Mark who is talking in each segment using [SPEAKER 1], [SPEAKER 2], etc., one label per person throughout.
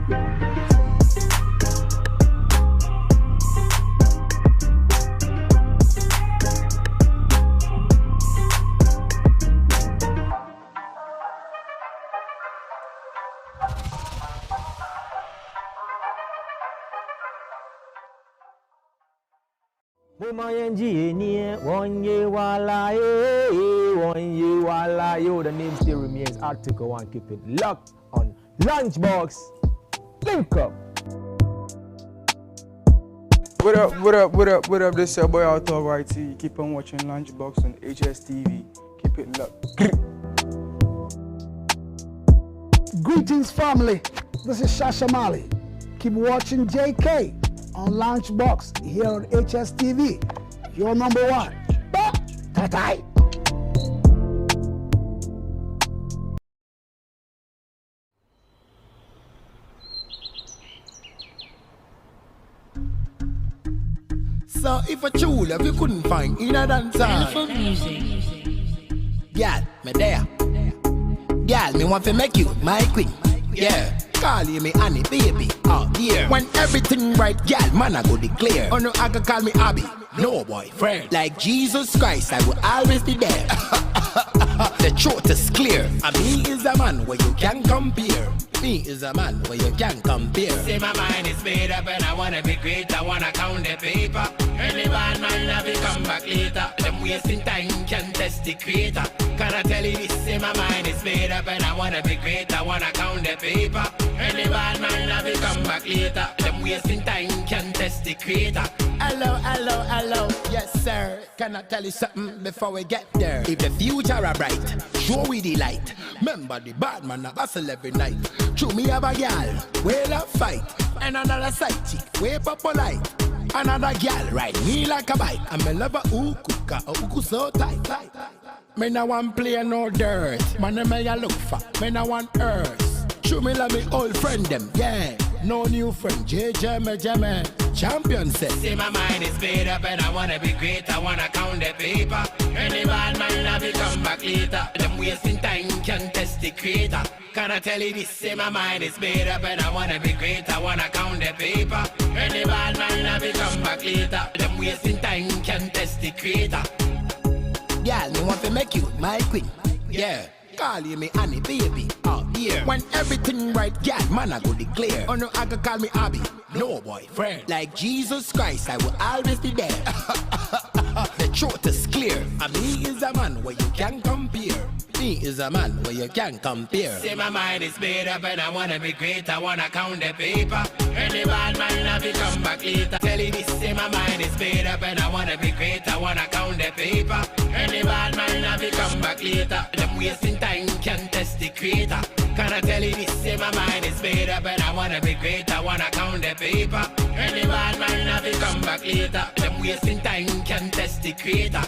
[SPEAKER 1] The name still remains Article 1. Keep it locked on Lunchbox. Link up.
[SPEAKER 2] What up? This is your boy Akwaaba YT. Keep on watching Lunchbox on Hstv. Keep it locked.
[SPEAKER 3] Greetings, family. This is Shasha Mali. Keep watching JK on Lunchbox here on Hstv. Your number one. Ta-ta.
[SPEAKER 4] So if a true love you couldn't find in a dance hall, girl, me there. Girl, me want to make you my queen. Yeah, call you me honey, baby. Oh yeah. When everything right, girl, man I go declare. Oh no, I can call me Abby. No boyfriend. Like Jesus Christ, I will always be there. The truth is clear. And me is a man where you can compare. Me is a man where you can compare.
[SPEAKER 5] Say my mind is made up and I wanna be great. I wanna count the paper. Any bad man have it come back later. Them wasting time can test the creator. Can I tell you this? Say my mind is made up and I wanna be great. I wanna count the paper. Any bad man have it come back later. Them wasting time can test the creator.
[SPEAKER 4] Hello, yes sir. Can I tell you something before we get there? If the future are bright, show we the light. Remember the bad man a hustle every night. True me have a gal, we'll a fight. And another side chick, way polite. Another gal ride me like a bike. And me love a uku, got a uku so tight. Me no want play no dirt. Man me a look for, me no want earth. True me love me old friend them, yeah. No new friend, Jemmy. Champion said.
[SPEAKER 5] Say my mind is made up and I wanna be great. I wanna count the paper. Any bad man have it come back later. Them wasting time can test the creator. Can I tell you this? Say my mind is made up and I wanna be great. I wanna count the paper. Any bad man have it come back later. Them wasting time can test the creator.
[SPEAKER 4] Yeah, me want to make you my queen. Yeah. Call you me honey, baby. Oh yeah. When everything right, yeah, man I go declare. Oh no, I can call me Abby. No boyfriend. Like Jesus Christ, I will always be there. The truth is clear. And me is a man where you can compare. Me is a man where you can compare.
[SPEAKER 5] Say my mind is made up and I wanna be great. I wanna count the paper. Any bad man have it come back later. Tell you this, say my mind is made up and I wanna be great. I wanna count the paper. Any bad man have it come back later. Them wasting time can test the creator. Can I tell you this? Say my mind is made up and I wanna be great. I wanna count the paper. Any bad man have it come back later. Them wasting time can test the creator.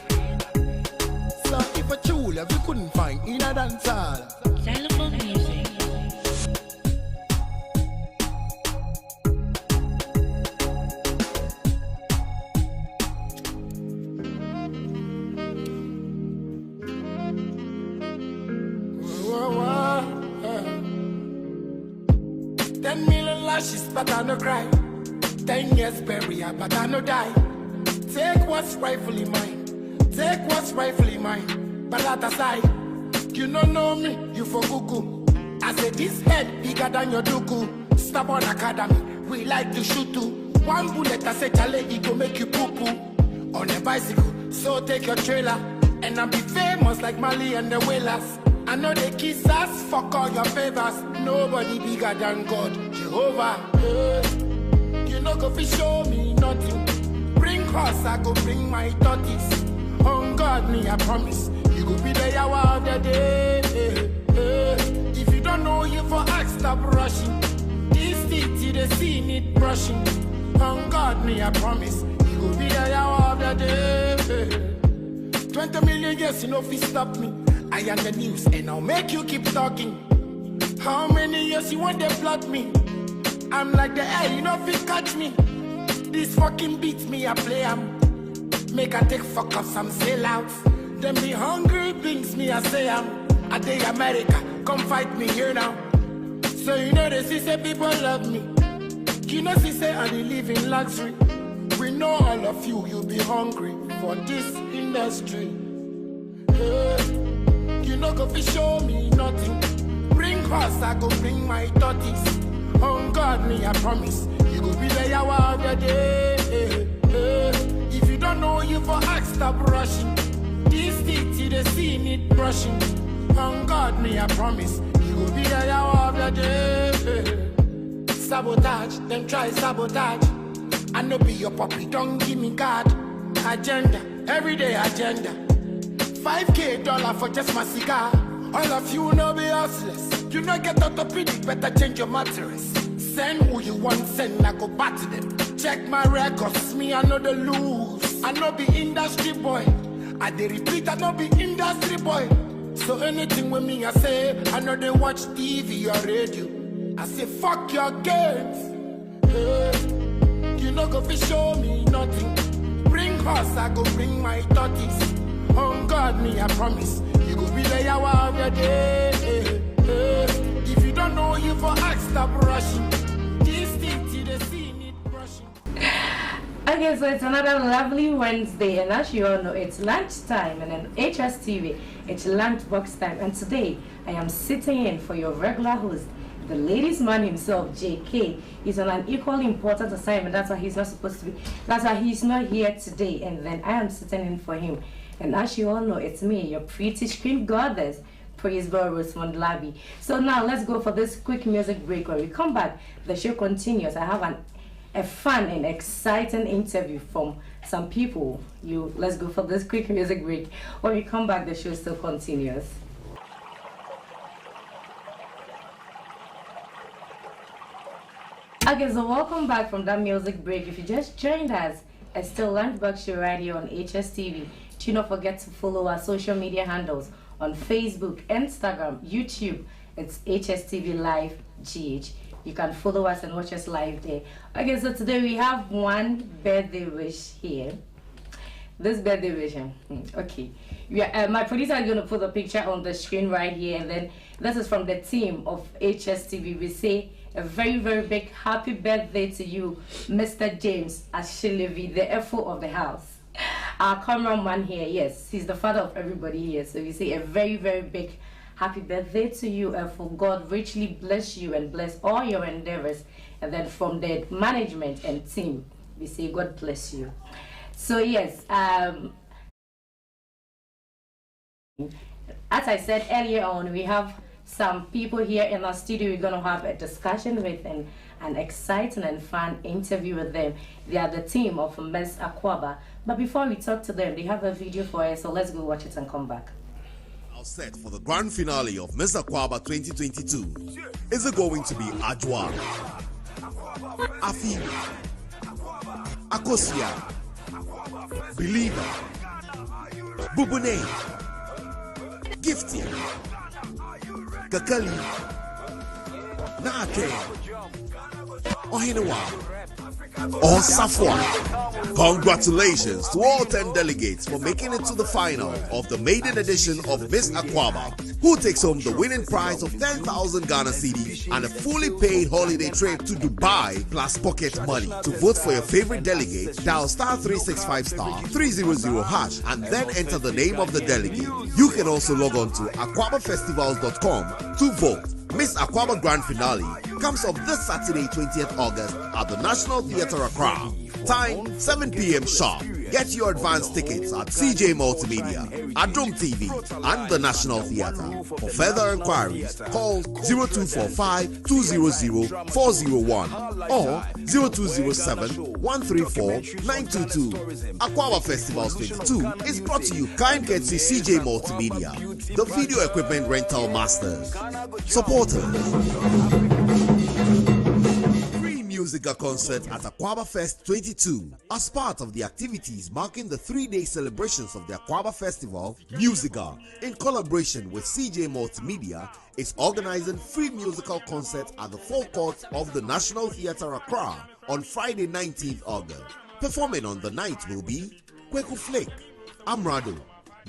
[SPEAKER 4] So if a true love you couldn't find in a dance hall,
[SPEAKER 6] Xylophone music.
[SPEAKER 4] whoa. 10 million lashes, but I no cry. 10 years burial, but I no die. Take what's rightfully mine. Take what's rightfully mine. But that aside, you don't know me, you for cuckoo. I say this head bigger than your duku. Stubborn academy, we like to shoot too. One bullet, I say chale, it go make you poo poo. On a bicycle, so take your trailer. And I'll be famous like Mali and the Whalers. I know they kiss us, fuck all your favors. Nobody bigger than God, Jehovah. You know go fi show me nothing. Bring horse, I go bring my tortoise. On God, me, I promise. You go be the hour of the day. If you don't know, you for ask, stop rushing. This city, the scene need brushing. On God, me, I promise. You go be the hour of the day. 20 million years, you know, if you stop me. I am the news, and I'll make you keep talking. How many years you want to plot me? I'm like the air, you know, if you catch me. This fucking beats me, I play 'em. Make I take fuck off some sellouts. Them be hungry, brings me, I say I day America, come fight me here now. So you know they see say people love me. You know see say I dey live in luxury. We know all of you, you be hungry for this industry. You know go fi show me nothing. Bring horse, I go bring my tortoise. On God me I promise, you go be there yawa of the day. If you don't know, you for ask, stop rushing. This teeth you dey see need brushing. On God me I promise, you go be there yawa of the day. Sabotage, them try sabotage. I no be your puppy, don't give me God. Agenda, everyday agenda. $5K for just my cigar. All of you know be hustlers. You no get orthopedic, better change your mattress. Send who you want, send, I go back to them. Check my records, me I know the lose. I know be industry boy. I dey repeat, I know be industry boy. So anything with me I say, I know they watch TV or radio. I say fuck your games. You know go fi show me nothing. Bring horse, I go bring my tortoise. On God me I promise, you go be there yawa of the day. If you don't know, you for ask, stop rushing. This thing to the scene need brushing.
[SPEAKER 6] Okay, so it's another lovely Wednesday, and as you all know, it's lunchtime, and on Hstv, it's lunchbox time. And today, I am sitting in for your regular host, the ladies' man himself, JK. He's on an equally important assignment. That's why he's not supposed to be. That's why he's not here today. And then I am sitting in for him. And as you all know, it's me, your pretty screen goddess, Praise God, Rosemond Labi. So now let's go for this quick music break. When we come back, the show continues. I have a fun and exciting interview from some people. Let's go for this quick music break. When we come back, the show still continues. Okay, so welcome back from that music break. If you just joined us, it's still Lunchbox Show right here on Hstv. Do not forget to follow our social media handles on Facebook, Instagram, YouTube. It's Hstv Live GH. You can follow us and watch us live there. Okay, so today we have one birthday wish here. This birthday wish, okay. My producer is going to put the picture on the screen right here, and then this is from the team of Hstv. We say a very, very big happy birthday to you, Mr. James Hstv, the FO of the house. Our cameraman here, yes, he's the father of everybody here. So we say a very, very big happy birthday to you, and for God richly bless you and bless all your endeavors. And then from the management and team, we say God bless you. So yes, as I said earlier on, we have some people here in our studio. We're going to have a discussion with and an exciting and fun interview with them. They are the team of Miss Akwaaba. But before we talk to them, they have a video for us, so let's go watch it and come back.
[SPEAKER 7] All set for the grand finale of Miss Akwaaba 2022. Is it going to be Ajwa, Afi, Akosia, Believer, Bubune, Gifty, Kakali, Nake, Ohinewa, or Safwa? Congratulations to all 10 delegates for making it to the final of the maiden edition of Miss Akwaaba, who takes home the winning prize of 10,000 Ghana cedis and a fully paid holiday trip to Dubai plus pocket money. To vote for your favorite delegate, dial *365 300 hash and then enter the name of the delegate. You can also log on to akwaabafestivals.com to vote. Miss Akwaaba Grand Finale comes up this Saturday, 20th August at the National Theatre Accra. Time 7 p.m. sharp. Get your advance tickets at CJ Multimedia, Adom TV, and the National Theatre. For further inquiries, call 0245 200 401 or 0207 134 922. Akwaaba Festivals 22 is brought to you kind courtesy CJ Multimedia, the video equipment rental masters. Supporters. Musica concert at Akwaaba Fest 22. As part of the activities marking the 3-day celebrations of the Akwaaba Festival, Musica, in collaboration with CJ Multimedia, is organizing free musical concert at the forecourt of the National Theatre Accra on Friday 19th August. Performing on the night will be Kweku Flake, Amrado,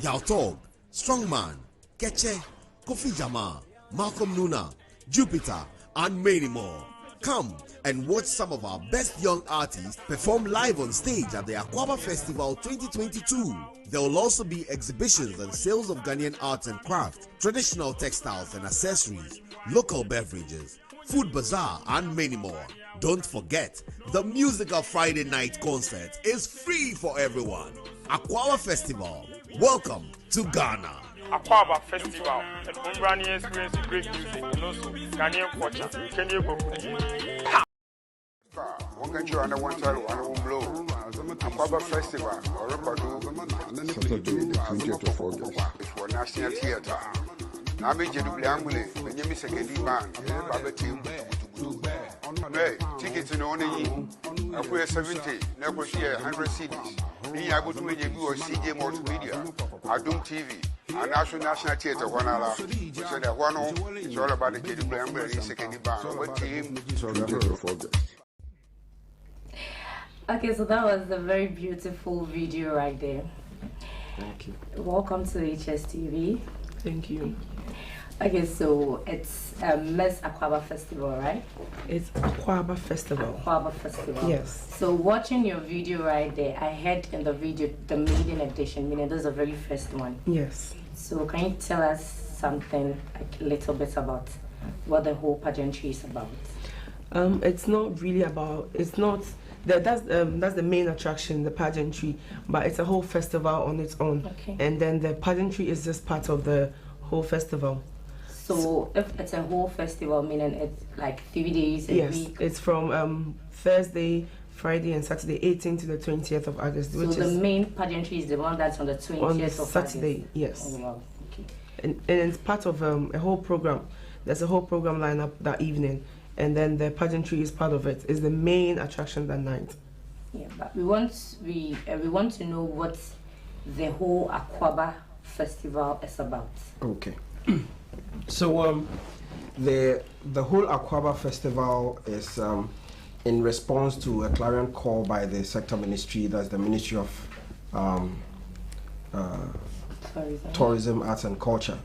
[SPEAKER 7] Yautog, Strongman, Keche, Kofi Jama, Malcolm Nuna, Jupiter, and many more. Come and watch some of our best young artists perform live on stage at the Akwaaba Festival 2022. There will also be exhibitions and sales of Ghanaian arts and crafts, traditional textiles and accessories, local beverages, food bazaar, and many more. Don't forget, the Musical Friday Night concert is free for everyone. Akwaaba Festival, welcome to Ghana.
[SPEAKER 2] Akwaaba Festival, and Umbrani experience great music and also Ghanaian culture. Can you go?
[SPEAKER 8] One country and one side, one blow. Akwaaba Festival, or Saturday, the 20th of August. It's for National Theatre. Now, I'm going to be when you miss a candy man, Baba team. Tickets in only a 70, never see 100 CDs. Me, I go to make you CJ Multimedia, Adum TV, and National Theatre. One hour. So that one, it's all about the kid playing the second band. What team?
[SPEAKER 6] Okay, so that was a very beautiful video right there.
[SPEAKER 9] Thank you.
[SPEAKER 6] Welcome to HSTV.
[SPEAKER 9] Thank you.
[SPEAKER 6] Okay, so it's Miss Akwaaba Festival, right?
[SPEAKER 9] It's Akwaaba Festival.
[SPEAKER 6] Akwaaba Festival.
[SPEAKER 9] Yes.
[SPEAKER 6] So watching your video right there, I heard in the video the maiden edition, meaning this is the very first one.
[SPEAKER 9] Yes.
[SPEAKER 6] So can you tell us something, like a little bit about what the whole pageantry is about?
[SPEAKER 9] It's not really about. It's not. That's the main attraction, the pageantry, but it's a whole festival on its own.
[SPEAKER 6] Okay.
[SPEAKER 9] And then the pageantry is just part of the whole festival.
[SPEAKER 6] So if it's a whole festival, meaning it's like 3 days a week?
[SPEAKER 9] Yes, it's from Thursday, Friday and Saturday, 18th to the 20th of August.
[SPEAKER 6] So
[SPEAKER 9] which
[SPEAKER 6] the
[SPEAKER 9] is
[SPEAKER 6] main pageantry is the one that's on the 20th
[SPEAKER 9] on
[SPEAKER 6] of
[SPEAKER 9] Saturday,
[SPEAKER 6] August?
[SPEAKER 9] yes.
[SPEAKER 6] Oh, wow. Okay.
[SPEAKER 9] And it's part of a whole program. There's a whole program lineup that evening, and then the pageantry is part of it. It's the main attraction that night.
[SPEAKER 6] Yeah, but we want to know what the whole Akwaaba Festival is about.
[SPEAKER 10] Okay. So the whole Akwaaba Festival is in response to a clarion call by the sector ministry, that's the Ministry of Tourism, Arts and Culture,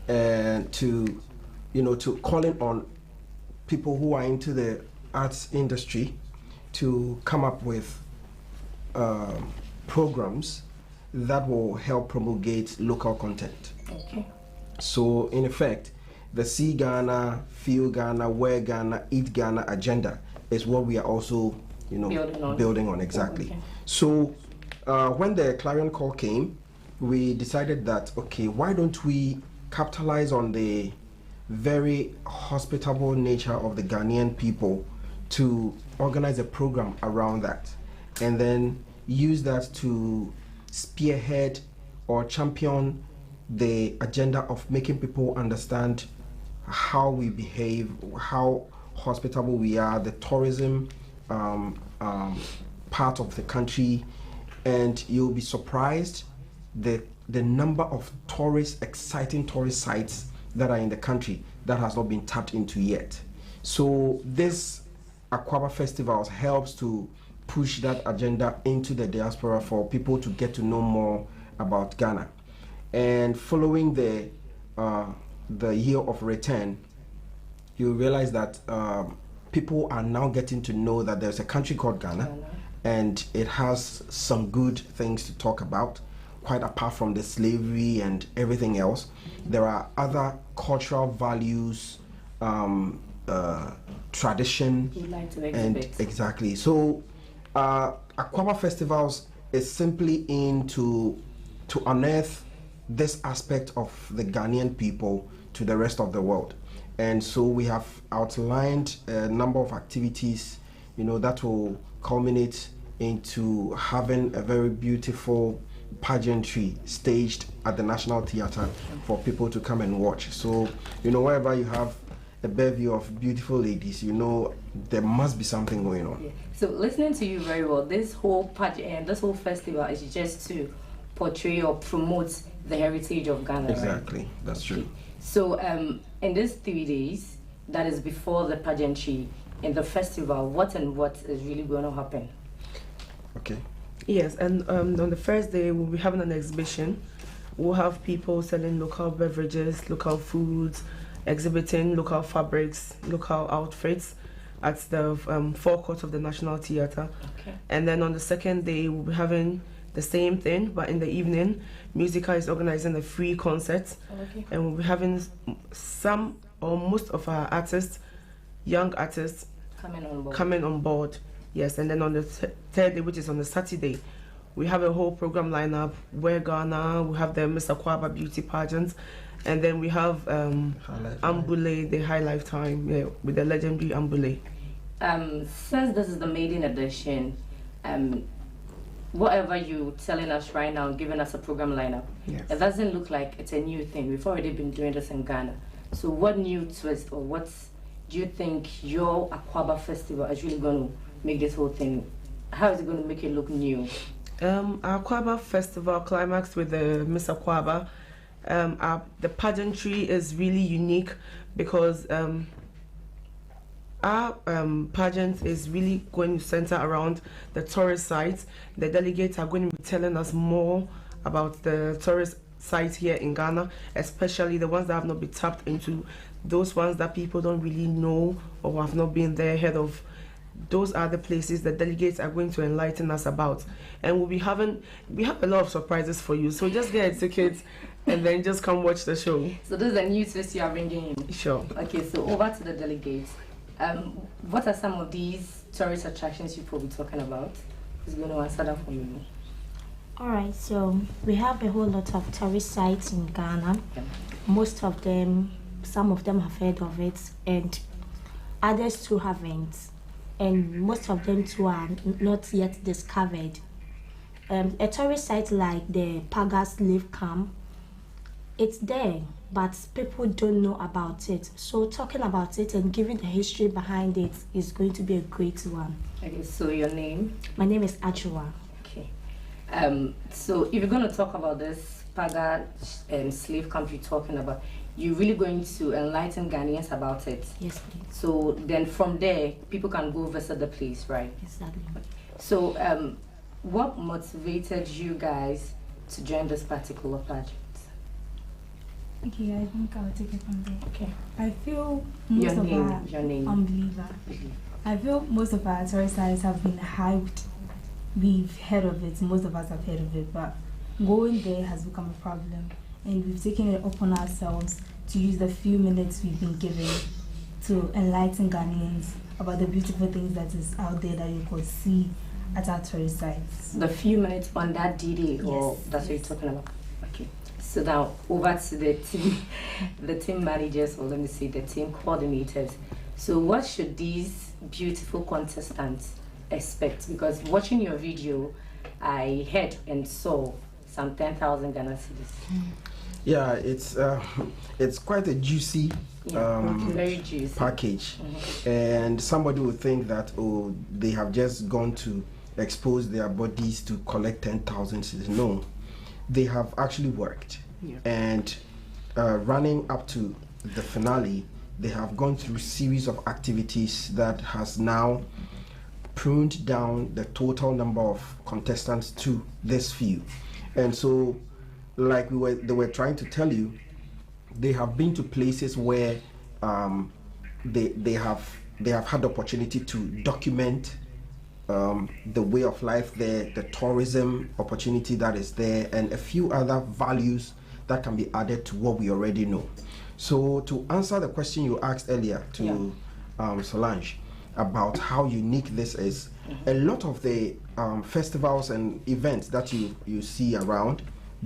[SPEAKER 10] and to calling on people who are into the arts industry to come up with programs that will help promulgate local content.
[SPEAKER 6] Okay.
[SPEAKER 10] So in effect, the See Ghana, Feel Ghana, Wear Ghana, Eat Ghana agenda is what we are also, building on exactly.
[SPEAKER 6] Okay.
[SPEAKER 10] So when the clarion call came, we decided that, okay, why don't we capitalize on the very hospitable nature of the Ghanaian people to organize a program around that, and then use that to spearhead or champion the agenda of making people understand how we behave, how hospitable we are, the tourism part of the country. And you'll be surprised the number of exciting tourist sites that are in the country that has not been tapped into yet. So this Akwaaba Festivals helps to push that agenda into the diaspora for people to get to know more about Ghana. And following the year of return, you realize that people are now getting to know that there's a country called Ghana, and it has some good things to talk about. Quite apart from the slavery and everything else, there are other cultural values, tradition, and exactly. So Akwaaba Festivals is simply to unearth this aspect of the Ghanaian people to the rest of the world. And so we have outlined a number of activities, that will culminate into having a very beautiful pageantry staged at the National Theatre for people to come and watch. So, wherever you have a bevy of beautiful ladies, there must be something going on.
[SPEAKER 6] Yeah. So listening to you very well, this whole this whole festival is just to portray or promote the heritage of Ghana.
[SPEAKER 10] Exactly,
[SPEAKER 6] right?
[SPEAKER 10] that's true.
[SPEAKER 6] So in these 3 days, that is before the pageantry, in the festival, what is really going to happen?
[SPEAKER 10] Okay.
[SPEAKER 9] Yes, and on the first day we'll be having an exhibition. We'll have people selling local beverages, local foods, exhibiting local fabrics, local outfits at the forecourt of the National Theatre.
[SPEAKER 6] Okay.
[SPEAKER 9] And then on the second day, we'll be having the same thing, but in the evening, Musica is organizing a free concert.
[SPEAKER 6] Okay.
[SPEAKER 9] And we'll be having some or most of our artists, young artists, coming on board. Yes, and then on the third day, which is on the Saturday, we have a whole program lineup where Ghana, we have the Miss Akwaaba beauty pageant, and then we have Ambule, the High Lifetime, yeah, with the legendary Ambule.
[SPEAKER 6] Since this is the maiden edition, whatever you're telling us right now, giving us a program lineup,
[SPEAKER 9] yes,
[SPEAKER 6] it doesn't look like it's a new thing. We've already been doing this in Ghana. So what new twist or what do you think your Akwaaba festival is really going to make this whole thing, how is it going to make it look new?
[SPEAKER 9] Our Akwaaba festival climax with the Miss Akwaaba, the pageantry is really unique because our pageant is really going to center around the tourist sites. The delegates are going to be telling us more about the tourist sites here in Ghana, especially the ones that have not been tapped into, those ones that people don't really know or have not been there ahead of. Those are the places the delegates are going to enlighten us about. And we have a lot of surprises for you. So just get a ticket and then just come watch the show.
[SPEAKER 6] So this is a new twist you are bringing in.
[SPEAKER 9] Sure.
[SPEAKER 6] Okay, so over to the delegates. What are some of these tourist attractions you'll be talking about? Who's going to answer that for me?
[SPEAKER 11] Alright, so we have a whole lot of tourist sites in Ghana.
[SPEAKER 6] Yeah.
[SPEAKER 11] Most of them, some of them have heard of it, and others too haven't. And most of them too are not yet discovered. A tourist site like the Pagent slave camp, it's there, but people don't know about it. So talking about it and giving the history behind it is going to be a great one.
[SPEAKER 6] Okay, so your name?
[SPEAKER 11] My name is Akwaaba.
[SPEAKER 6] Okay. So if you're going to talk about this Pagent slave camp you're talking about, you're really going to enlighten Ghanaians about it?
[SPEAKER 11] Yes, please.
[SPEAKER 6] So then from there, people can go visit the place, right?
[SPEAKER 11] Exactly.
[SPEAKER 6] So what motivated you guys to join this particular pageant?
[SPEAKER 12] Okay, I think I'll take it from there.
[SPEAKER 6] Okay.
[SPEAKER 12] I feel most of
[SPEAKER 6] your name.
[SPEAKER 12] Unbeliever. I feel most of our tourist sites have been hyped. We've heard of it, most of us have heard of it, but going there has become a problem. And we've taken it upon ourselves to use the few minutes we've been given to enlighten Ghanaians about the beautiful things that is out there that you could see at our tourist sites.
[SPEAKER 6] The few minutes on that D-Day, or
[SPEAKER 12] Yes,
[SPEAKER 6] that's what you're talking about? Okay. So now over to the team, the team managers, or let me say the team coordinators. So what should these beautiful contestants expect? Because watching your video, I heard and saw some 10,000 Ghana cedis.
[SPEAKER 10] Yeah, it's quite a juicy,
[SPEAKER 6] very juicy
[SPEAKER 10] package, and somebody would think that they have just gone to expose their bodies to collect 10,000. No, they have actually worked, and running up to the finale, they have gone through a series of activities that has now pruned down the total number of contestants to this few, and so. Like they were trying to tell you, they have been to places where they have had the opportunity to document the way of life there, the tourism opportunity that is there, and a few other values that can be added to what we already know. So to answer the question you asked earlier to Solange about how unique this is, a lot of the festivals and events that you see around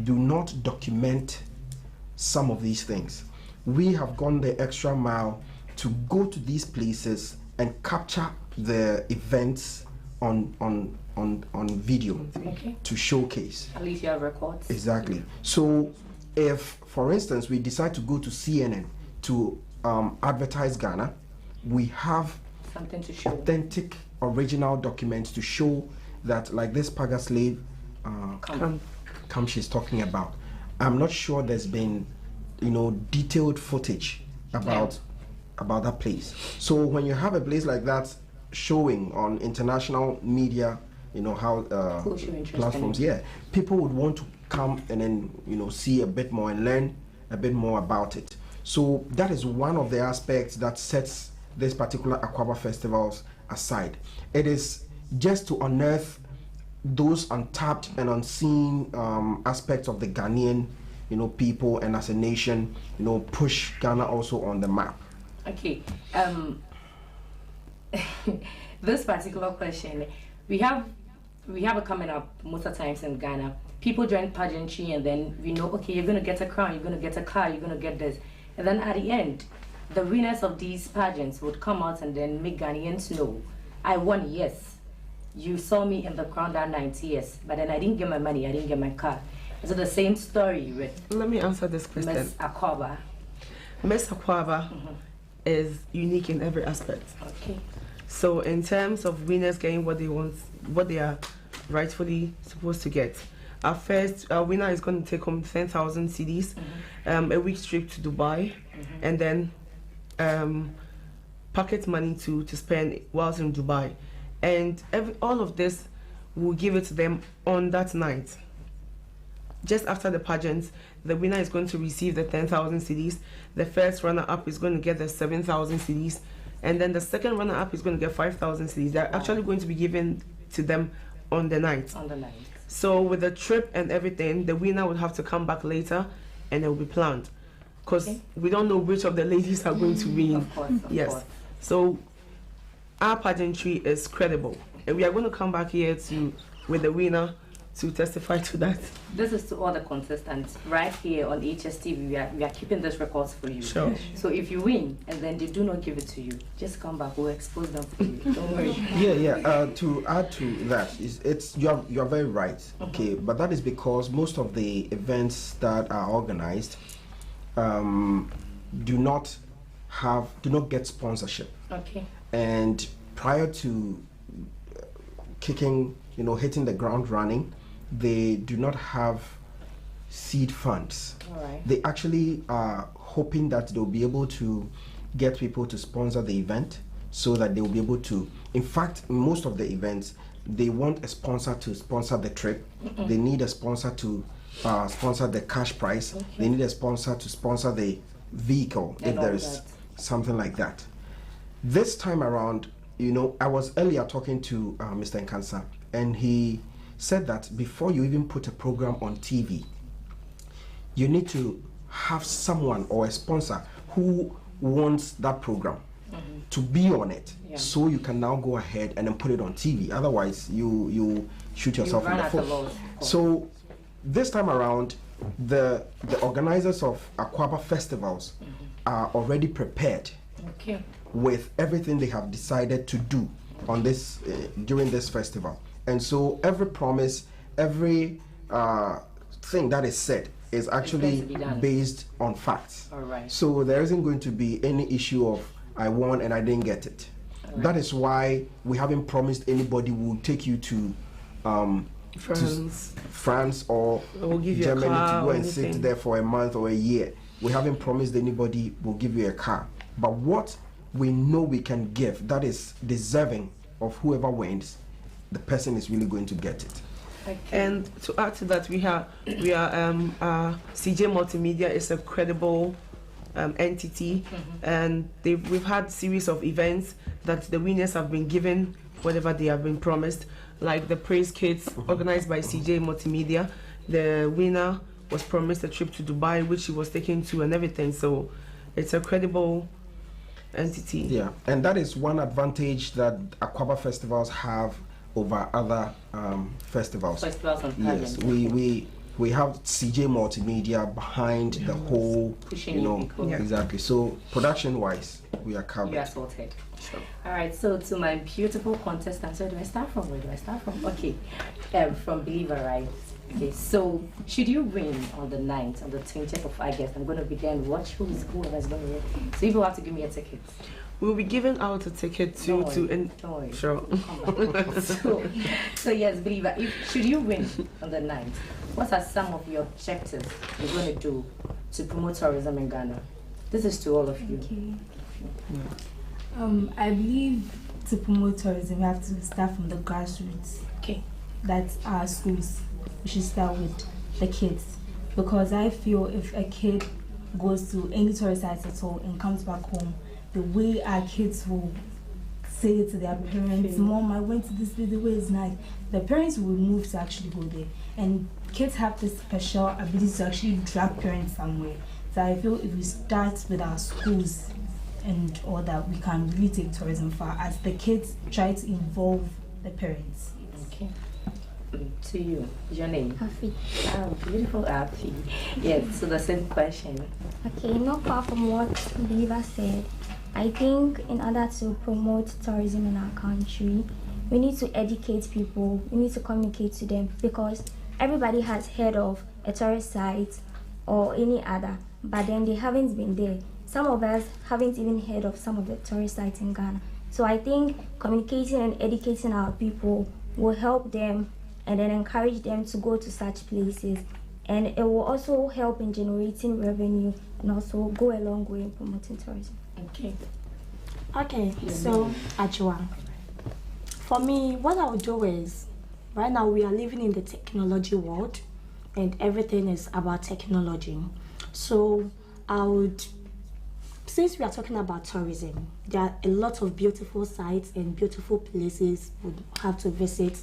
[SPEAKER 10] do not document some of these things. We have gone the extra mile to go to these places and capture the events on video to showcase.
[SPEAKER 6] At least you have records.
[SPEAKER 10] Exactly. So if, for instance, we decide to go to CNN to advertise Ghana, we have
[SPEAKER 6] something to show.
[SPEAKER 10] Authentic, original documents to show that, like this Pagent slave camp she's talking about. I'm not sure there's been, detailed footage about that place. So when you have a place like that showing on international media, how platforms, people would want to come and then see a bit more and learn a bit more about it. So that is one of the aspects that sets this particular Akwaaba festivals aside. It is just to unearth those untapped and unseen aspects of the Ghanaian, people, and as a nation, push Ghana also on the map.
[SPEAKER 6] Okay. This particular question, we have it coming up most of the times in Ghana. People join pageantry and then we know, okay, you're going to get a crown, you're going to get a car, you're going to get this. And then at the end, the winners of these pageants would come out and then make Ghanaians know, I won, yes. You saw me in the crown that night, yes. But then I didn't get my money, I didn't get my car. Is it the same story with...
[SPEAKER 9] Let me answer this question.
[SPEAKER 6] Miss Akwaaba.
[SPEAKER 9] Miss Akwaaba is unique in every aspect.
[SPEAKER 6] Okay.
[SPEAKER 9] So in terms of winners getting what they want, what they are rightfully supposed to get, our first winner is going to take home 10,000 cedis, a week's trip to Dubai, and then pocket money to spend whilst in Dubai. And all of this, we'll give it to them on that night. Just after the pageant, the winner is going to receive the 10,000 cedis. The first runner-up is going to get the 7,000 cedis. And then the second runner-up is going to get 5,000 cedis. They're actually going to be given to them on the night.
[SPEAKER 6] On the night.
[SPEAKER 9] So with the trip and everything, the winner would have to come back later and it will be planned. Because we don't know which of the ladies are going to win.
[SPEAKER 6] Of course, of course.
[SPEAKER 9] So our pageantry is credible. And we are going to come back here with the winner to testify to that.
[SPEAKER 6] This is to all the contestants right here on HSTV. We are keeping this records for you.
[SPEAKER 9] Sure.
[SPEAKER 6] So if you win and then they do not give it to you, just come back. We'll expose them for you. Don't worry.
[SPEAKER 10] To add to that, you're very right. Okay, but that is because most of the events that are organized do not get sponsorship.
[SPEAKER 6] Okay.
[SPEAKER 10] And prior to hitting the ground running, they do not have seed funds.
[SPEAKER 6] All right.
[SPEAKER 10] They actually are hoping that they'll be able to get people to sponsor the event so that they will be able to, in fact, most of the events, they want a sponsor to sponsor the trip. They need a sponsor to sponsor the cash prize. They need a sponsor to sponsor the vehicle if there is something like that. This time around, I was earlier talking to Mr. Nkansa, and he said that before you even put a program on TV, you need to have someone or a sponsor who wants that program to be on it, so you can now go ahead and then put it on TV. Otherwise, you shoot yourself in the foot. So this time around, the organizers of Akwaaba festivals are already prepared with everything they have decided to do on this during this festival. And so every promise, every thing that is said is actually based on facts.
[SPEAKER 6] All right.
[SPEAKER 10] So there isn't going to be any issue of I won and I didn't get it. Right. That is why we haven't promised anybody will take you to France or Germany to go and sit there for a month or a year. We haven't promised anybody will give you a car. But what we know we can give that is deserving of whoever wins, the person is really going to get it.
[SPEAKER 9] Okay. And to add to that, we are CJ Multimedia is a credible entity, and we've had series of events that the winners have been given whatever they have been promised, like the praise kits organized by CJ Multimedia. The winner was promised a trip to Dubai, which he was taken to and everything. So it's a credible entity. Yeah, and that is one advantage that Akwaaba festivals have over other festivals. Yes, we have CJ Multimedia behind the whole, pushing exactly. So production-wise, we are covered.
[SPEAKER 6] You are sorted. Sure. All right. So to my beautiful contestants, where do I start from? Okay, from Believer, right? Okay. So should you win on the 9th, on the 20th of August, I'm going to be there and watch whoever's going to win. So you will have to give me a ticket. We'll be giving out a ticket to sure. So yes, Believer, should you win on the 9th, what are some of your objectives you're going to do to promote tourism in Ghana? This is to all of you.
[SPEAKER 12] Okay. I believe to promote tourism, we have to start from the grassroots.
[SPEAKER 6] Okay.
[SPEAKER 12] That's our schools. We should start with the kids, because I feel if a kid goes to any tourist sites at all and comes back home, the way our kids will say to their parents, Mom, I went to this place, the way it's nice, the parents will move to actually go there. And kids have this special ability to actually drag parents somewhere. So I feel if we start with our schools and all that, we can really take tourism far as the kids try to involve the parents.
[SPEAKER 6] Okay. To you, your name?
[SPEAKER 11] Afi.
[SPEAKER 6] Oh, beautiful Afi. Yes, so the same question.
[SPEAKER 11] Okay, not far from what Beaver said, I think in order to promote tourism in our country, we need to educate people, we need to communicate to them, because everybody has heard of a tourist site or any other, but then they haven't been there. Some of us haven't even heard of some of the tourist sites in Ghana. So I think communicating and educating our people will help them and then encourage them to go to such places. And it will also help in generating revenue and also go a long way in promoting tourism.
[SPEAKER 6] Okay.
[SPEAKER 11] Okay, so Ajua, for me, what I would do is, right now we are living in the technology world and everything is about technology. So I would, since we are talking about tourism, there are a lot of beautiful sites and beautiful places we have to visit.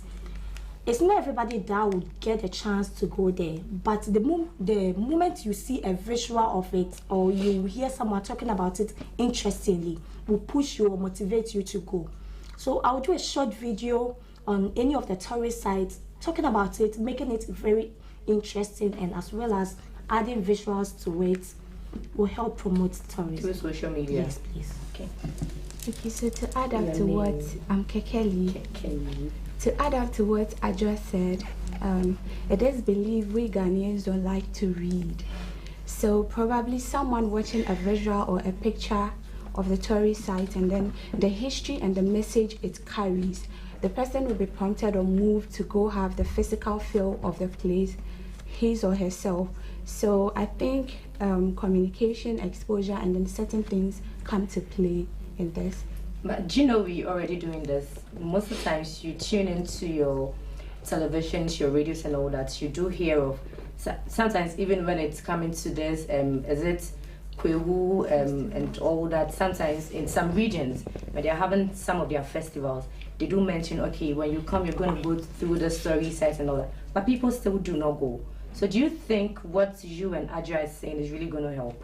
[SPEAKER 11] It's not everybody that would get a chance to go there, but the moment you see a visual of it or you hear someone talking about it interestingly, will push you or motivate you to go. So I'll do a short video on any of the tourist sites, talking about it, making it very interesting, and as well as adding visuals to it will help promote tourism.
[SPEAKER 6] Through social media?
[SPEAKER 11] Yes, please.
[SPEAKER 6] Okay.
[SPEAKER 13] Okay, so to add up to what Kekeli. To add up to what I just said, it is believed we Ghanaians don't like to read. So probably someone watching a visual or a picture of the tourist site and then the history and the message it carries, the person will be prompted or moved to go have the physical feel of the place, his or herself. So I think communication, exposure, and then certain things come to play in this.
[SPEAKER 6] But do you know we're already doing this? Most of the times you tune into your televisions, your radios and all that, you do hear of, sometimes even when it's coming to this, is it Kwewu and all that, sometimes in some regions, when they're having some of their festivals, they do mention, okay, when you come, you're going to go through the story sites and all that, but people still do not go. So do you think what you and Adja is saying is really going to help?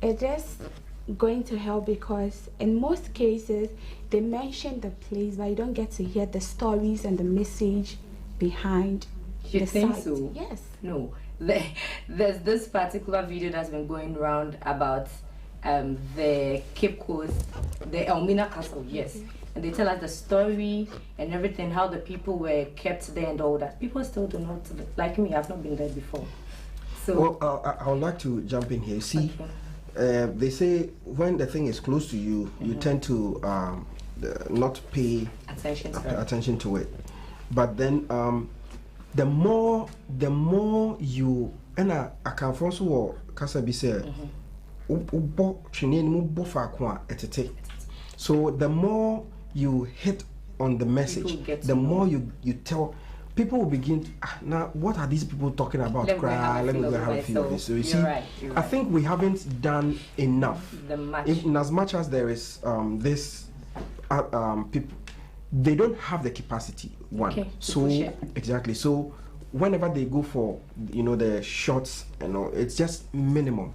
[SPEAKER 13] It is going to help because in most cases they mention the place, but you don't get to hear the stories and the message behind
[SPEAKER 6] You
[SPEAKER 13] the
[SPEAKER 6] think
[SPEAKER 13] site.
[SPEAKER 6] so?
[SPEAKER 13] Yes.
[SPEAKER 6] No. There's this particular video that's been going around about the Cape Coast, the Elmina Castle, yes. And they tell us the story and everything, how the people were kept there and all that. People still do not, like me, I've not been there before. So,
[SPEAKER 10] well, I would like to jump in here. See, they say when the thing is close to you, you tend to not pay attention to it. But then the more you, and I can also Kasabi say, so the more you hit on the message, the more you tell. People will begin to, now what are these people talking about? Let me go have a feel of this. So you see,
[SPEAKER 6] right.
[SPEAKER 10] I think we haven't done enough. In as much as there is this people, they don't have the capacity. So exactly. So whenever they go for the shots and all, it's just minimum.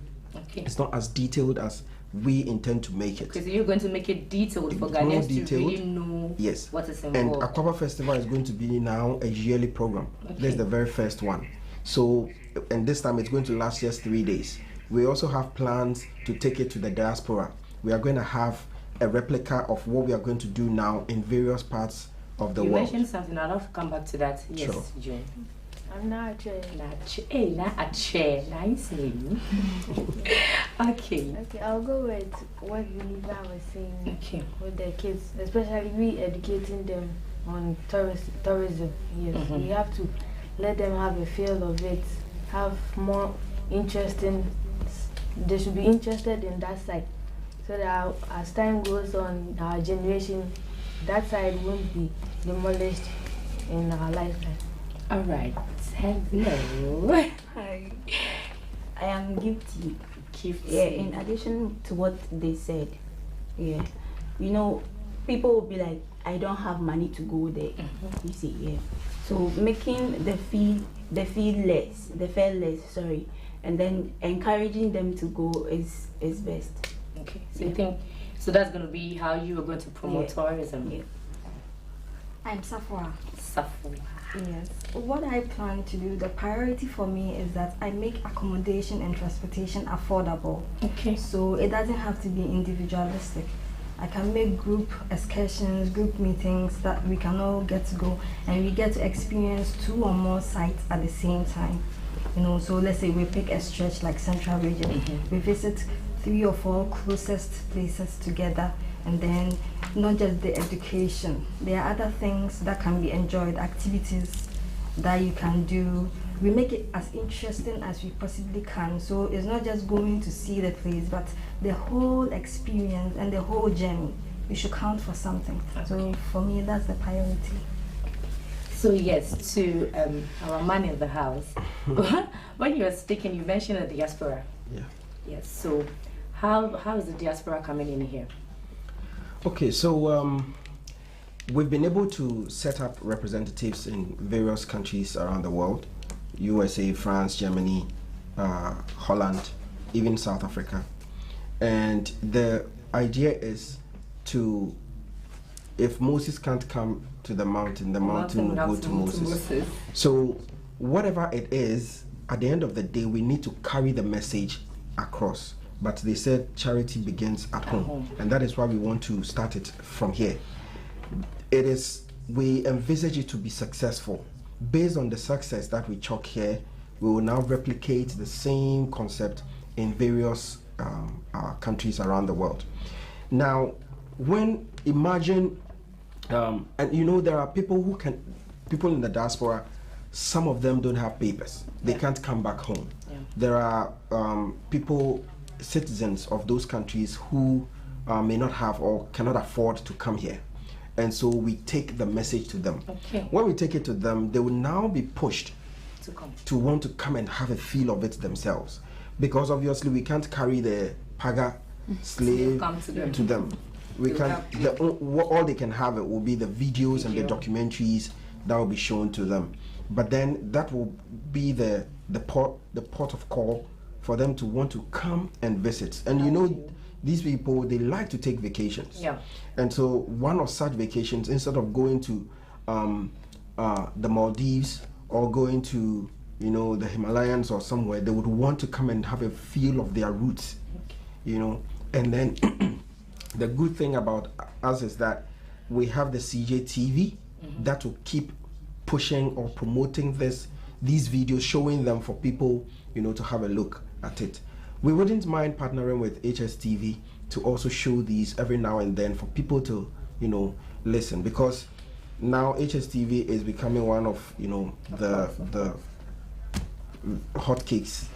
[SPEAKER 10] It's not as detailed as we intend to make it.
[SPEAKER 6] Because you're going to make it detailed for Ghanaians to really know what is involved.
[SPEAKER 10] And Akwaaba Festival is going to be now a yearly program. This is the very first one. So, and this time it's going to last just 3 days. We also have plans to take it to the diaspora. We are going to have a replica of what we are going to do now in various parts of the world.
[SPEAKER 6] You mentioned something, I'll have to come back to that. Yes,
[SPEAKER 10] sure.
[SPEAKER 6] Jane.
[SPEAKER 12] I'm not a chair.
[SPEAKER 6] Not a chair. Nice name. Okay.
[SPEAKER 12] Okay, I'll go with what Viva was saying.
[SPEAKER 6] Okay.
[SPEAKER 12] With the kids, especially we educating them on tourism. Yes, we have to let them have a feel of it, have more interesting. They should be interested in that side, so that as time goes on, our generation, that side won't be demolished in our lifetime.
[SPEAKER 6] All right. Hello.
[SPEAKER 12] Hi. I am Gifty.
[SPEAKER 6] gifts.
[SPEAKER 14] Yeah, in addition to what they said, yeah, you know, people will be like, I don't have money to go there. You see, yeah. So making the fare less, sorry, and then encouraging them to go is best.
[SPEAKER 6] Okay. So you think that's going to be how you are going to promote tourism?
[SPEAKER 14] Yeah.
[SPEAKER 15] I'm Safwa.
[SPEAKER 6] Safwa.
[SPEAKER 15] Yes. What I plan to do, the priority for me is that I make accommodation and transportation affordable.
[SPEAKER 6] Okay.
[SPEAKER 15] So it doesn't have to be individualistic. I can make group excursions, group meetings that we can all get to go and we get to experience 2 or more sites at the same time. You know, so let's say we pick a stretch like Central Region. We visit 3 or 4 closest places together, and then not just the education. There are other things that can be enjoyed, activities that you can do. We make it as interesting as we possibly can. So it's not just going to see the place, but the whole experience and the whole journey. You should count for something. Okay. So for me, that's the priority.
[SPEAKER 6] So yes, to our man in the house, when you were speaking, you mentioned the diaspora.
[SPEAKER 10] Yeah.
[SPEAKER 6] Yes. So how is the diaspora coming in here?
[SPEAKER 10] Okay, so we've been able to set up representatives in various countries around the world: USA, France, Germany, Holland, even South Africa. And the idea is to, if Moses can't come to the mountain will go to Moses. So whatever it is, at the end of the day, we need to carry the message across. But they said charity begins at home, and that is why we want to start it from here. We envisage it to be successful. Based on the success that we chalk here, we will now replicate the same concept in various countries around the world. Now, imagine, and you know, there are people in the diaspora, some of them don't have papers. They can't come back home. Yeah. There are citizens of those countries who may not have or cannot afford to come here. And so we take the message to them. Okay. When we take it to them, they will now be pushed to want to come and have a feel of it themselves. Because obviously we can't carry the Paga slave to them. We can't, all they can have it will be the videos and the documentaries that will be shown to them. But then that will be the port of call for them to want to come and visit. And you know, these people, they like to take vacations. Yeah. And so one of such vacations, instead of going to the Maldives or going to, you know, the Himalayas or somewhere, they would want to come and have a feel of their roots, you know. And then the good thing about us is that we have the Hstv that will keep pushing or promoting these videos, showing them for people, you know, to have a look at it. We wouldn't mind partnering with Hstv to also show these every now and then for people to, you know, listen, because now Hstv is becoming one of, you know, the hotcakes.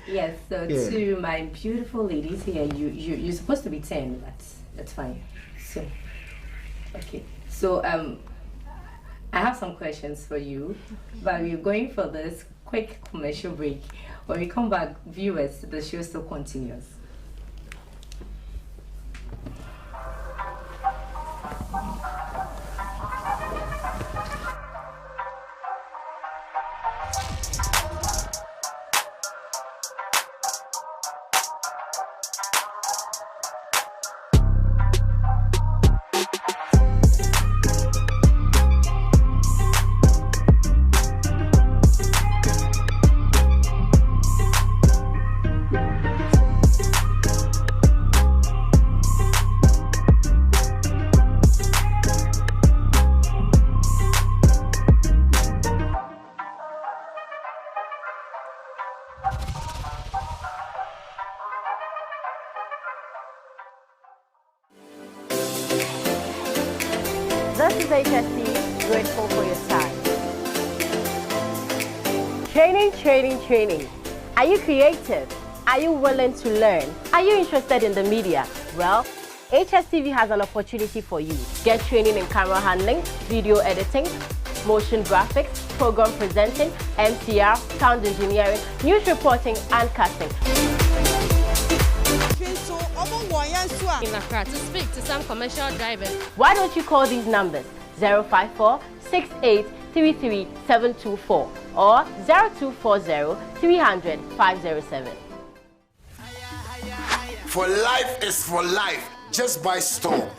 [SPEAKER 6] Yes. So yeah. To my beautiful ladies here, you're supposed to be 10, but that's fine. So okay. So I have some questions for you, but we're going for this quick commercial break. When we come back, viewers, the show still continues.
[SPEAKER 16] This is Hstv, grateful for your time. Training. Are you creative? Are you willing to learn? Are you interested in the media? Well, Hstv has an opportunity for you. Get training in camera handling, video editing, motion graphics, program presenting, MCR, sound engineering, news reporting, and casting. in Accra to speak to some commercial drivers. Why don't you call these numbers 054 6833 724 or 0240 300 507.
[SPEAKER 17] For life is for life. Just buy Storm,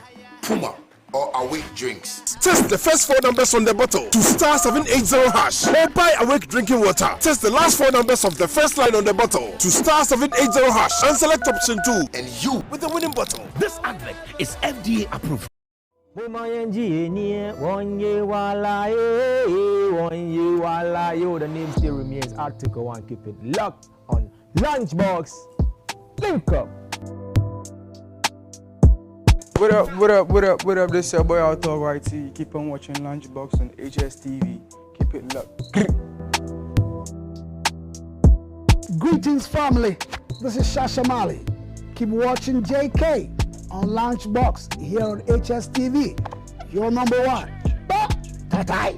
[SPEAKER 17] Puma, or Awake drinks.
[SPEAKER 18] Test the first 4 numbers on the bottle to star 780 hash or buy Awake drinking water. Test the last 4 numbers of the first line on the bottle to star 780 hash and select option 2 and you with the winning bottle.
[SPEAKER 19] This advert is FDA approved.
[SPEAKER 1] The name still remains Article 1. Keep it locked on Lunchbox. Link up.
[SPEAKER 2] What up? This is your boy out of YT. Keep on watching Lunchbox on Hstv. Keep it locked.
[SPEAKER 3] Greetings, family. This is Shashamali. Keep watching JK on Lunchbox here on Hstv. Your number 1. Ta-ta.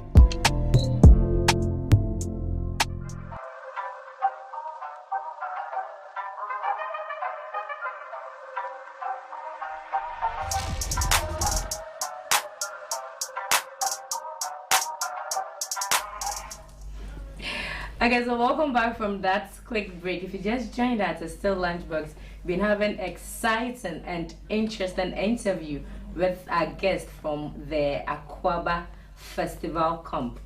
[SPEAKER 6] Okay, so welcome back from that quick break. If you just joined us, it's still Lunchbox. Been having exciting and interesting interview with our guest from the Akwaaba Festival Camp.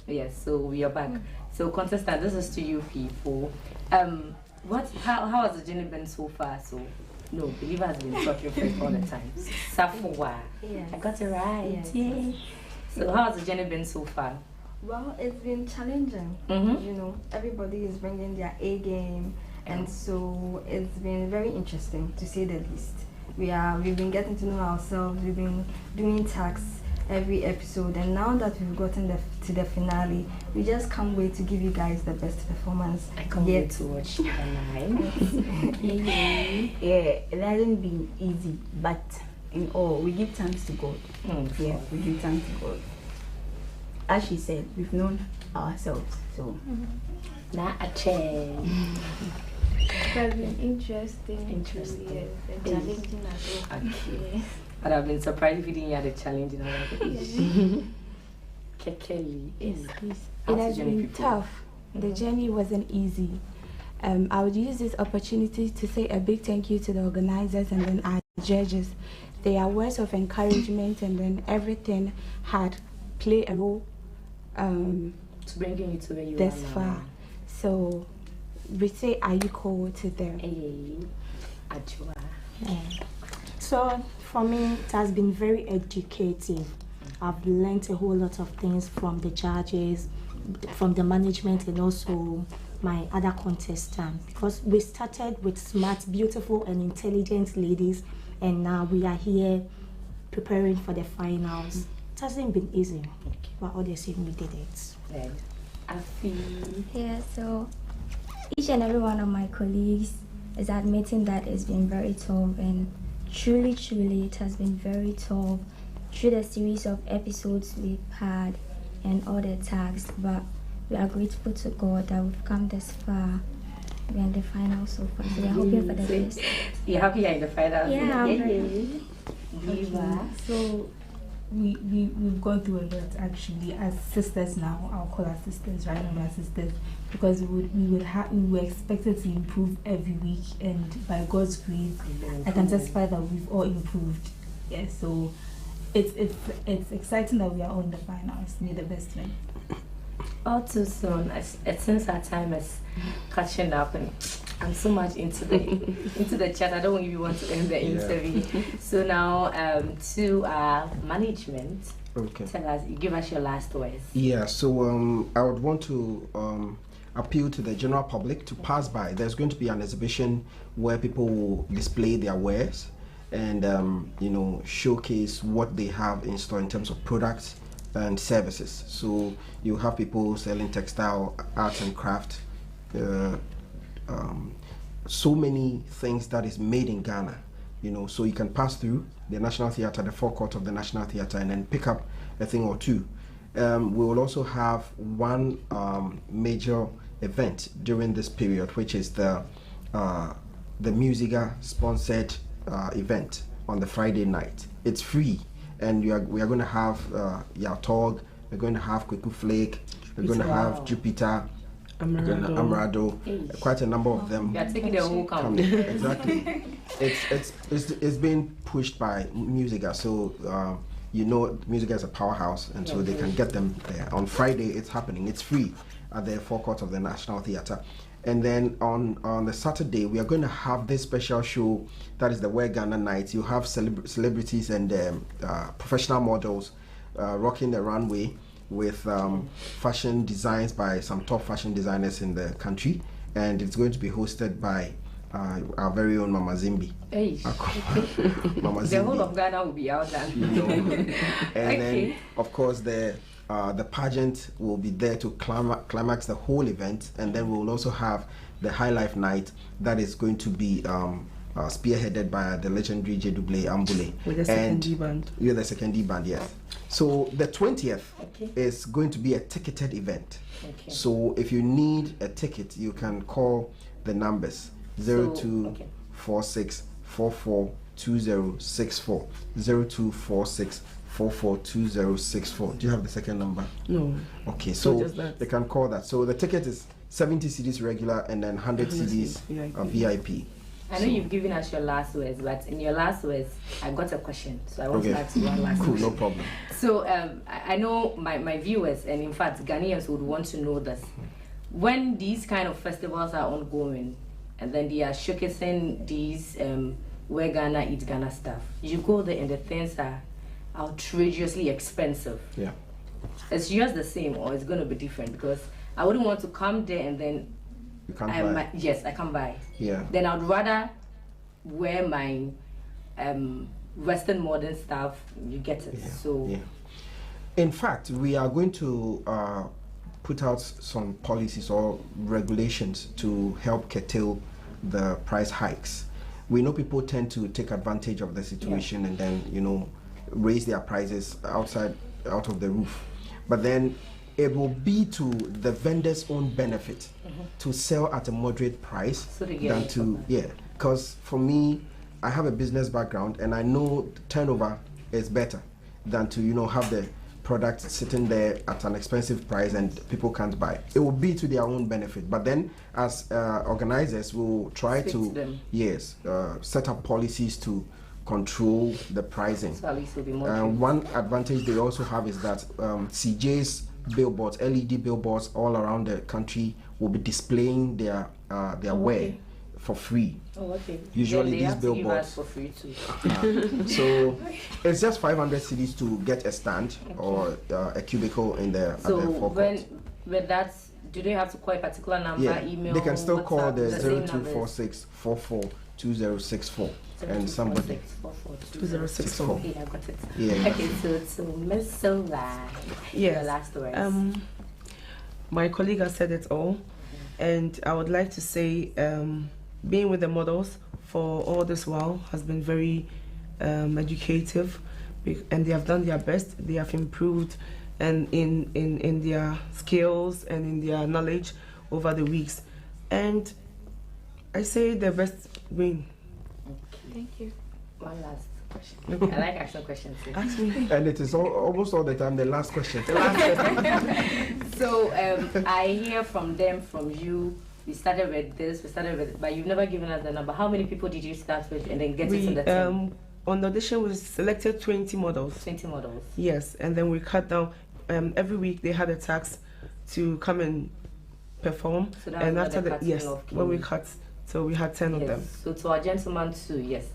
[SPEAKER 6] Yes, so we are back. So contestant, this is to you people. How has the journey been so far? So no, Believer has been talking first all the time. Safwa.
[SPEAKER 15] Yes.
[SPEAKER 6] I got it right.
[SPEAKER 15] Yes.
[SPEAKER 6] Yay. So how has the journey been so far?
[SPEAKER 15] Well, it's been challenging. You know, everybody is bringing their A game, and so it's been very interesting to say the least. We've been getting to know ourselves. We've been doing tasks every episode, and now that we've gotten to the finale, we just can't wait to give you guys the best performance.
[SPEAKER 6] I can't wait to watch the live.
[SPEAKER 14] Yeah, it hasn't been easy, but in all, we give thanks to God. Yeah, we give thanks to God. As she said, we've known ourselves, so
[SPEAKER 6] not a change.
[SPEAKER 12] It has been interesting. Yes, and challenging as well.
[SPEAKER 6] Okay. But I've been surprised if you didn't hear the challenge in our Kekeli.
[SPEAKER 11] Yes, please. It has been tough. The journey wasn't easy. I would use this opportunity to say a big thank you to the organizers and then our judges. Their words of encouragement and then everything had played a role
[SPEAKER 6] to bringing you to where you
[SPEAKER 11] this
[SPEAKER 6] are
[SPEAKER 11] far.
[SPEAKER 6] now.
[SPEAKER 11] So we say are you cool to them?
[SPEAKER 6] Yeah.
[SPEAKER 11] So for me it has been very educative. I've learned a whole lot of things from the judges, from the management, and also my other contestants, because we started with smart, beautiful and intelligent ladies, and now we are here preparing for the finals. It hasn't been easy, but all the same we did it.
[SPEAKER 6] I feel.
[SPEAKER 12] Yeah, so each and every one of my colleagues is admitting that it's been very tough, and truly it has been very tough through the series of episodes we've had and all the tasks, but we are grateful to God that we've come this far. We're in the final so far, so we're hoping for the best.
[SPEAKER 6] You're happy you're in the final?
[SPEAKER 12] Yeah, I'm
[SPEAKER 6] very happy.
[SPEAKER 12] So we've gone through a lot actually as sisters now. I'll call our sisters, right? Not my sisters, because we were expected to improve every week, and by God's grace, I can testify that we've all improved. Yeah, so it's exciting that we are on the finals. May the best win.
[SPEAKER 6] All too soon. It seems our time is catching up, and I'm so much into the chat. I don't even want to end the interview. So now to our management.
[SPEAKER 10] Okay.
[SPEAKER 6] Tell us, give us your last words.
[SPEAKER 10] Yeah. So I would want to appeal to the general public to pass by. There's going to be an exhibition where people will display their wares and showcase what they have in store in terms of products and services. So you have people selling textile, arts and craft, so many things that is made in Ghana, so you can pass through the National Theatre, the forecourt of the National Theatre, and then pick up a thing or two. We will also have one major event during this period, which is the the Musica sponsored event on the Friday night. It's free, and we are going to have Yautog, we're going to have Kweku Flake, we're going to have Jupiter, Amarado, quite a number of them.
[SPEAKER 6] You are taking the whole country.
[SPEAKER 10] Exactly. It's being pushed by Musica, so Musica is a powerhouse, and so they can get them there. On Friday, it's happening. It's free at the forecourt of the National Theatre. And then on the Saturday, we are going to have this special show that is the Wear Ghana Night. You have celebrities and professional models rocking the runway with fashion designs by some top fashion designers in the country, and it's going to be hosted by our very own Mama Zimbi.
[SPEAKER 6] Hey.
[SPEAKER 10] Mama Zimbi.
[SPEAKER 6] The whole of Ghana will be out there.
[SPEAKER 10] And then, of course, the pageant will be there to climax the whole event, and then we will also have the High Life Night that is going to be spearheaded by the legendary J. Ambule.
[SPEAKER 9] With the second D band.
[SPEAKER 10] Yeah, the second D band, yes. So the 20th is going to be a ticketed event.
[SPEAKER 6] Okay.
[SPEAKER 10] So if you need a ticket, you can call the numbers 0246 442064 0246 442064. Do you have the second number?
[SPEAKER 9] No.
[SPEAKER 10] Okay, so
[SPEAKER 9] just that.
[SPEAKER 10] they can call that. So the ticket is 70 CDs regular and then 100 CDs VIP.
[SPEAKER 6] I know you've given us your last words, but in your last words, I got a question. So I want to ask you one last
[SPEAKER 10] Cool,
[SPEAKER 6] question.
[SPEAKER 10] no problem.
[SPEAKER 6] So I know my viewers, and in fact Ghanaians would want to know this. When these kind of festivals are ongoing, and then they are showcasing these Wear Ghana, Eat Ghana stuff, you go there and the things are outrageously expensive.
[SPEAKER 10] Yeah.
[SPEAKER 6] It's just the same, or it's going to be different? Because I wouldn't want to come there and then
[SPEAKER 10] you can't buy.
[SPEAKER 6] Yes, I can buy.
[SPEAKER 10] Yeah.
[SPEAKER 6] Then I'd rather wear my Western modern stuff. You get it.
[SPEAKER 10] Yeah.
[SPEAKER 6] So.
[SPEAKER 10] Yeah. In fact, we are going to put out some policies or regulations to help curtail the price hikes. We know people tend to take advantage of the situation and then raise their prices out of the roof, but then it will be to the vendor's own benefit to sell at a moderate price than to because for me, I have a business background and I know turnover is better than to have the product sitting there at an expensive price and people can't buy. It will be to their own benefit, but then as organizers we'll try to set up policies to control the pricing.
[SPEAKER 6] So at least it'll be more
[SPEAKER 10] one advantage they also have is that CJ's billboards, LED billboards all around the country will be displaying their wear for free.
[SPEAKER 6] Oh, okay.
[SPEAKER 10] Usually
[SPEAKER 6] they
[SPEAKER 10] these
[SPEAKER 6] have to
[SPEAKER 10] billboards
[SPEAKER 6] give us for free too.
[SPEAKER 10] So it's just 500 CDs to get a stand or a cubicle in the
[SPEAKER 6] So
[SPEAKER 10] at the forecourt.
[SPEAKER 6] when that's, do they have to call a particular number, email?
[SPEAKER 10] They can still call the
[SPEAKER 6] same
[SPEAKER 10] 0246 442064 and somebody
[SPEAKER 6] 2064. Yeah, I got it.
[SPEAKER 10] Yeah.
[SPEAKER 6] Okay, so Miss Silva, your last words.
[SPEAKER 9] My colleague has said it all, and I would like to say being with the models for all this while has been very educative, and they have done their best. They have improved and in their skills and in their knowledge over the weeks, and I say the best win.
[SPEAKER 6] Thank you. One last question. I like asking questions.
[SPEAKER 9] Ask me.
[SPEAKER 10] And it is almost all the time the last question.
[SPEAKER 6] So I hear from them, from you. We started with this, but you've never given us the number. How many people did you start with and then get it to the team?
[SPEAKER 9] On the audition, we selected 20 models.
[SPEAKER 6] 20 models.
[SPEAKER 9] Yes, and then we cut down. Every week they had a task to come and perform.
[SPEAKER 6] So that
[SPEAKER 9] and
[SPEAKER 6] was
[SPEAKER 9] after
[SPEAKER 6] the
[SPEAKER 9] when we cut, so we had 10 of them.
[SPEAKER 6] So to our gentleman too, yes.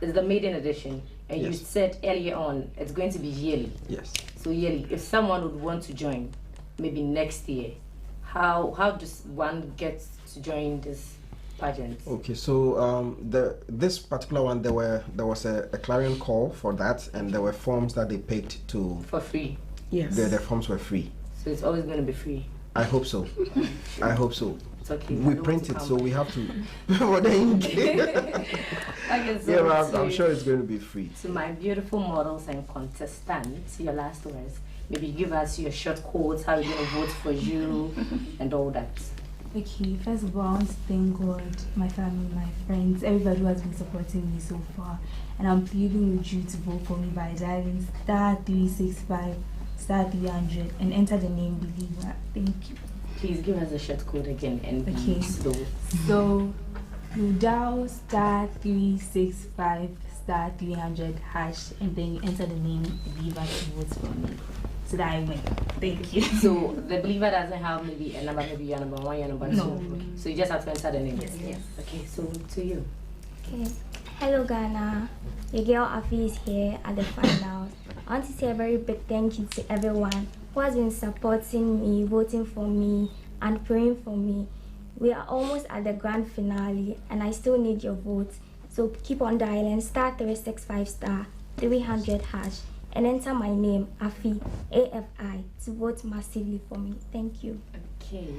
[SPEAKER 6] It's the maiden edition, and you said earlier on it's going to be yearly.
[SPEAKER 10] Yes.
[SPEAKER 6] So yearly, if someone would want to join, maybe next year, how does one get to join this pageant?
[SPEAKER 10] Okay, so this particular one, there was a clarion call for that, and there were forms that they picked to
[SPEAKER 6] for free.
[SPEAKER 9] Yes.
[SPEAKER 10] The forms were free.
[SPEAKER 6] So it's always going to be free.
[SPEAKER 10] I hope so. I hope so.
[SPEAKER 6] It's okay.
[SPEAKER 10] We print it, so we have to.
[SPEAKER 6] Okay, so
[SPEAKER 10] yeah, I'm sure it's going to be free.
[SPEAKER 6] To my beautiful models and contestants, your last words. Maybe give us your short quotes, how you're going to vote for you, and all that.
[SPEAKER 12] Okay, first of all, I want to thank God, my family, my friends, everybody who has been supporting me so far. And I'm pleading with you to vote for me by dialing *365 *300 and enter the name Believer. Thank you.
[SPEAKER 6] Please give us a short code again and
[SPEAKER 12] okay. So you dial *365 *300 hash and then you enter the name Believer to vote for me. So that I win. Thank you.
[SPEAKER 6] So the Believer doesn't have maybe a number, maybe your number one, your number two.
[SPEAKER 12] No.
[SPEAKER 6] Okay. So you just have to enter the name.
[SPEAKER 12] Yes.
[SPEAKER 6] Okay, so to you.
[SPEAKER 20] Okay. Hello Ghana. Your girl Afi is here at the finals. I want to say a very big thank you to everyone who has been supporting me, voting for me, and praying for me. We are almost at the grand finale and I still need your votes. So keep on dialing *365 *300 hash and enter my name, Afi, AFI, to vote massively for me. Thank you.
[SPEAKER 6] Okay.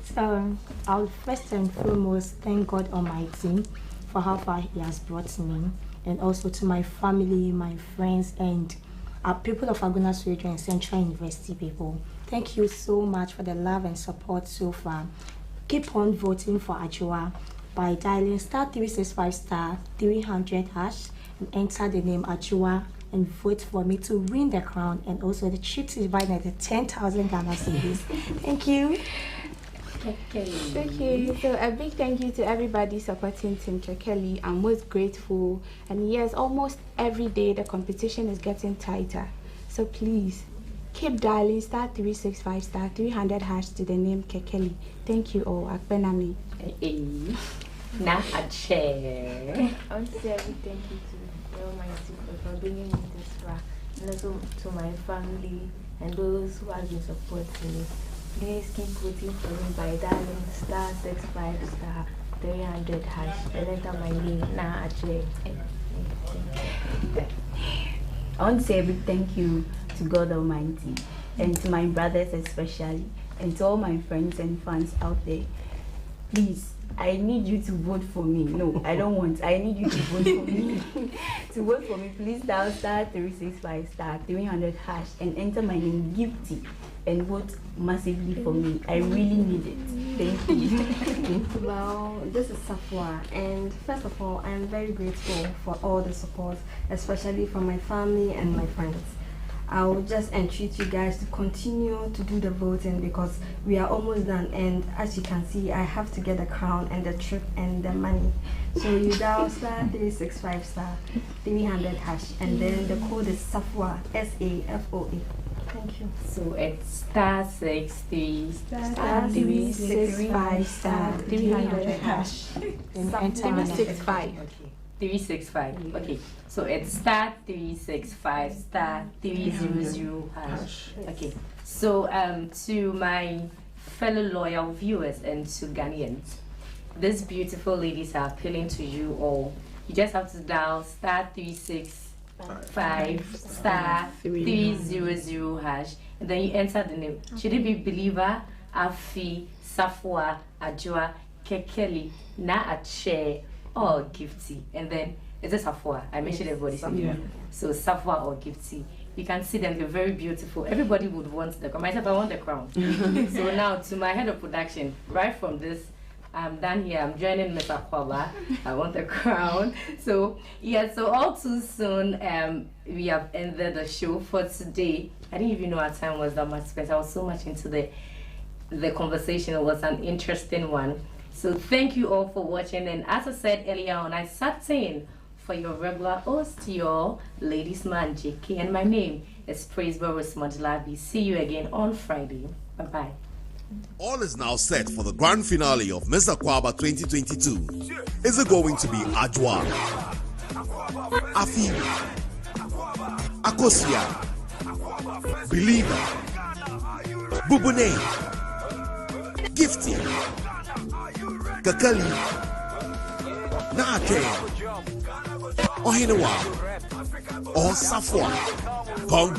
[SPEAKER 11] So, I'll first and foremost thank God Almighty for how far He has brought me, and also to my family, my friends, and people of Agunas Region and Central University people. Thank you so much for the love and support so far. Keep on voting for Ajua by dialing *365 *300 hash and enter the name Ajua and vote for me to win the crown and also the trip to Dubai at the 10,000 Ghana cedis. Thank you.
[SPEAKER 13] Okay, so a big thank you to everybody supporting Team Kekeli. I'm most grateful, and yes, almost every day the competition is getting tighter. So please keep dialing *365 *300 hash to the name Kekeli. Thank you all. Akbenami.
[SPEAKER 6] Now a chair.
[SPEAKER 21] I want to say a big thank you to the Almighty for bringing me this far, and also to my family and those who have been supporting me. Please keep voting for me by dialing *65 *300 hash and enter my name, Na Ache.
[SPEAKER 14] I want to say a big thank you to God Almighty and to my brothers especially and to all my friends and fans out there. Please, I need you to vote for me. No, I don't want. I need you to vote for me. To vote for me, please dial *365 *300 hash and enter my name Gifty and vote massively for me. I really need it. Thank you.
[SPEAKER 15] Well, this is Safwa, and first of all, I am very grateful for all the support, especially from my family and my friends. I will just entreat you guys to continue to do the voting because we are almost done, and as you can see, I have to get the crown and the trip and the money. So you dial *365 *300 hash and then the code is SAFOA, SAFOA. Thank you.
[SPEAKER 6] So it's *63
[SPEAKER 13] *365 *300 hash.
[SPEAKER 6] And enter
[SPEAKER 13] 365.
[SPEAKER 6] Okay. 365. Okay. So it's *365 *300 hash. Okay. So to my fellow loyal viewers and to Ghanaians, these beautiful ladies are appealing to you all. You just have to dial *365 *300 hash and then you enter the name. Should it be Believer, Afi, Safwa, Ajua, Kekeli, Na Ache, or Gifty? And then is it Safwa? I mentioned everybody's name. Yeah. So Safwa or Gifty. You can see them, they're very beautiful. Everybody would want the crown. Myself, I want the crown. So now to my head of production, right from this, I'm done here. I'm joining Miss Akwaaba. I want the crown. So yeah, so all too soon we have ended the show for today. I didn't even know our time was that much because I was so much into the conversation. It was an interesting one. So thank you all for watching, and as I said earlier on, I sat in for your regular host, your ladies man JK, and my name is Praiseborough Smudgelabi. See you again on Friday. Bye bye.
[SPEAKER 7] All is now set for the grand finale of Miss Akwaaba 2022. Is it going to be Ajwa, Afi, Akosia, Believer, Bubune, Gifty, Kakali, Nake, Ohinewa, or Safwa?